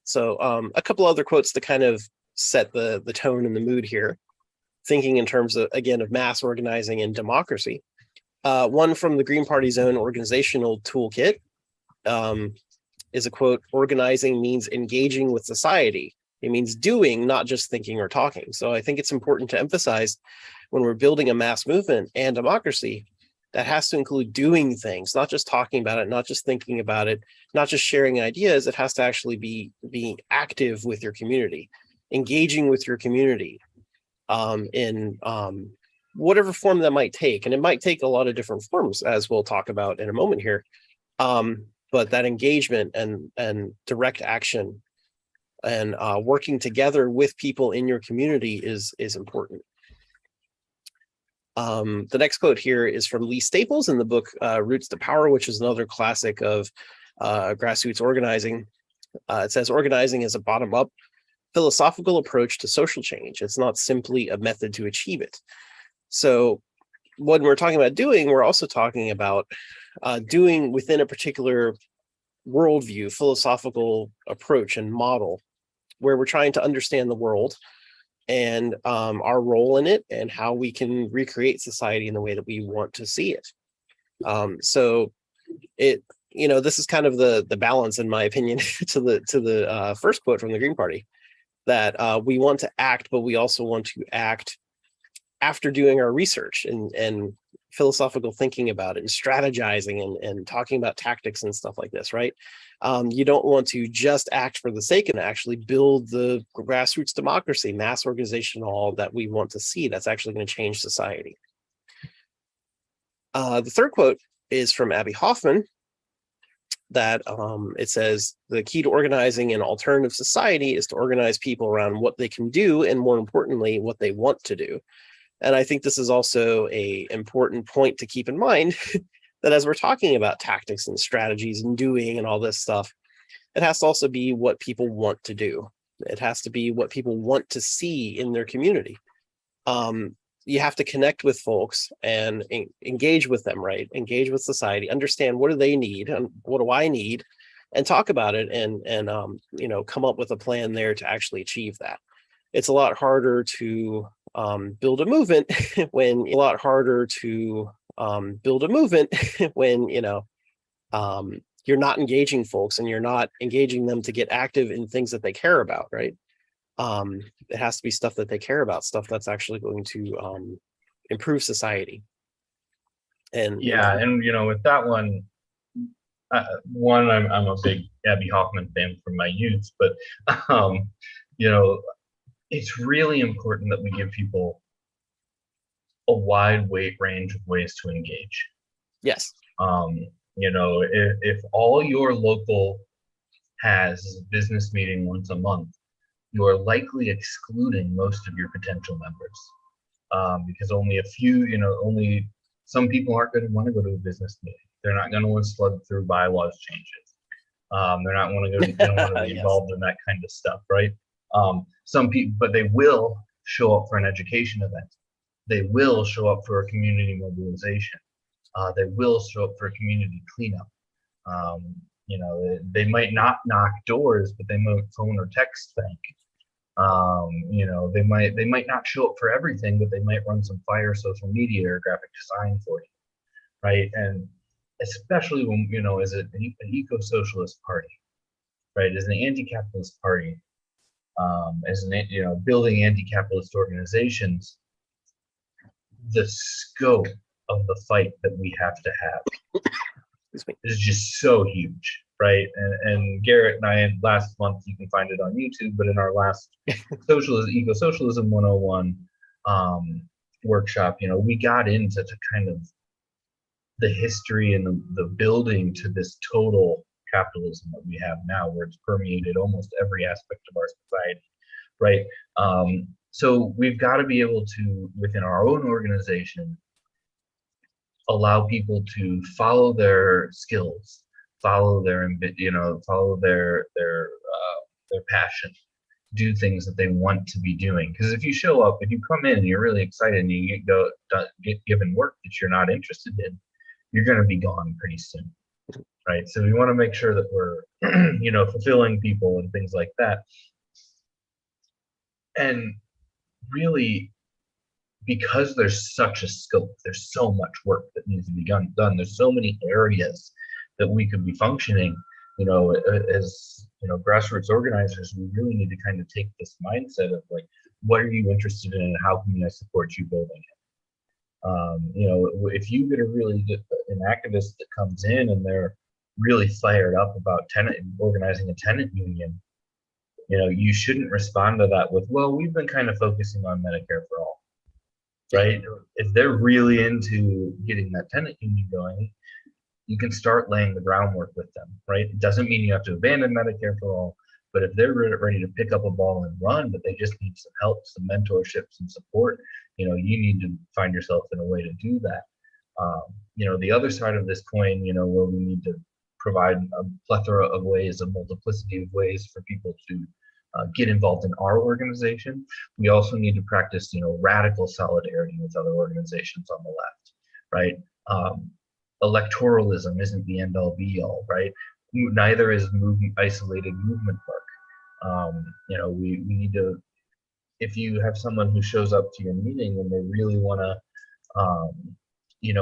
So a couple other quotes to kind of set the tone and the mood here, thinking in terms of, again, of mass organizing and democracy. One from the Green Party's own organizational toolkit is a quote: organizing means engaging with society. It means doing, not just thinking or talking. So I think it's important to emphasize when we're building a mass movement and democracy, that has to include doing things, not just talking about it, not just thinking about it, not just sharing ideas. It has to actually be active with your community, engaging with your community in whatever form that might take. And it might take a lot of different forms, as we'll talk about in a moment here. But that engagement and direct action and working together with people in your community is important. The next quote here is from Lee Staples in the book Roots to Power, which is another classic of grassroots organizing. It says, organizing is a bottom-up philosophical approach to social change. It's not simply a method to achieve it. So when we're talking about doing, we're also talking about doing within a particular worldview, philosophical approach and model, where we're trying to understand the world and our role in it and how we can recreate society in the way that we want to see it. So it, this is kind of the balance, in my opinion, to the first quote from the Green Party, that we want to act, but we also want to act after doing our research and philosophical thinking about it and strategizing and talking about tactics and stuff like this, right? You don't want to just act for the sake of it, actually build the grassroots democracy, mass organization, all that we want to see that's actually going to change society. The third quote is from Abby Hoffman, that it says, the key to organizing an alternative society is to organize people around what they can do and, more importantly, what they want to do. And I think this is also an important point to keep in mind, that as we're talking about tactics and strategies and doing and all this stuff, it has to also be what people want to do. It has to be what people want to see in their community. You have to connect with folks and engage with them, right? Engage with society, understand what do they need and what do I need, and talk about it and come up with a plan there to actually achieve that. It's a lot harder to build a movement when you're not engaging folks and you're not engaging them to get active in things that they care about, right? It has to be stuff that they care about, stuff that's actually going to improve society. And with that one, I'm a big Abby Hoffman fan from my youth, but it's really important that we give people a wide range of ways to engage. Yes. If all your local has is a business meeting once a month, you are likely excluding most of your potential members, because only some people aren't going to want to go to a business meeting. They're not going to want to slug through bylaws changes. They're not want to go. They don't want to be involved in that kind of stuff, right? Some people, but they will show up for an education event. They will show up for a community mobilization. They will show up for a community cleanup. They might not knock doors, but they might phone or text thank. They might not show up for everything, but they might run some fire social media or graphic design for you, right? And especially when as an eco-socialist party, right, as an anti-capitalist party, building anti-capitalist organizations, the scope of the fight that we have to have is just so huge, right? And Garrett and I, last month, you can find it on YouTube, but in our last eco-socialism 101 workshop, we got into kind of the history and the building to this total capitalism that we have now, where it's permeated almost every aspect of our society, right? So we've got to be able to, within our own organization, allow people to follow their skills, follow their passion, do things that they want to be doing. Because if you show up, if you come in and you're really excited and you get given work that you're not interested in, you're going to be gone pretty soon. right? So we want to make sure that we're, fulfilling people and things like that. And really, because there's such a scope, there's so much work that needs to be done. There's so many areas that we could be functioning. As grassroots organizers, we really need to kind of take this mindset of like, what are you interested in, and how can I support you building it? If you get an activist that comes in and they're really fired up about organizing a tenant union, you shouldn't respond to that with, well, we've been kind of focusing on Medicare for all, right? If they're really into getting that tenant union going, you can start laying the groundwork with them, right? It doesn't mean you have to abandon Medicare for all, but if they're ready to pick up a ball and run, but they just need some help, some mentorship, some support, you need to find yourself in a way to do that. The other side of this coin, where we need to provide a plethora of ways, a multiplicity of ways for people to get involved in our organization. We also need to practice, radical solidarity with other organizations on the left, right? Electoralism isn't the end all be all, right? Neither is isolated movement work. We need to, if you have someone who shows up to your meeting and they really want to,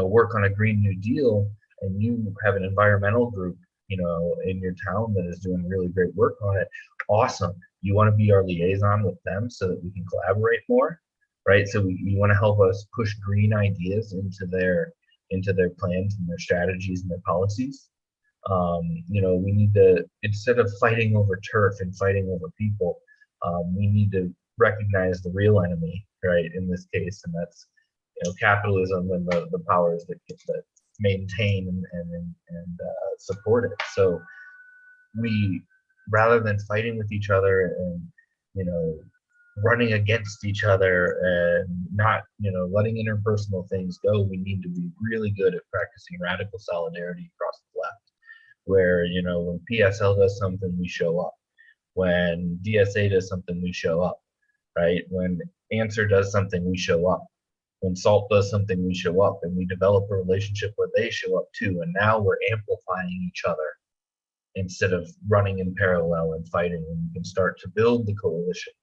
work on a Green New Deal, and you have an environmental group, in your town that is doing really great work on it, awesome. You want to be our liaison with them so that we can collaborate more, right? So you want to help us push green ideas into their plans and their strategies and their policies. We need to, instead of fighting over turf and fighting over people, we need to recognize the real enemy, right? In this case, and that's capitalism and the powers that maintain and support it. So we, rather than fighting with each other and running against each other and not letting interpersonal things go, we need to be really good at practicing radical solidarity across the left, where when PSL does something, we show up. When DSA does something, we show up, right? When Answer does something, we show up. When SALT does something, we show up, and we develop a relationship where they show up too, and now we're amplifying each other instead of running in parallel and fighting. And we can start to build the coalitions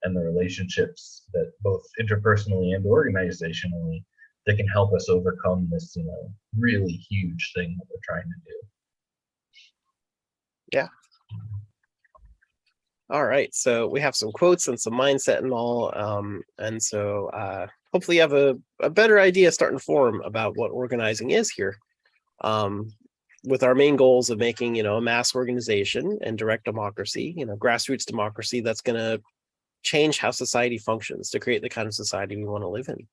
and the relationships that both interpersonally and organizationally that can help us overcome this really huge thing that we're trying to do. Yeah. All right, so we have some quotes and some mindset and all, and so hopefully you have a better idea starting to form about what organizing is here, with our main goals of making a mass organization and direct democracy, grassroots democracy that's going to change how society functions to create the kind of society we want to live in.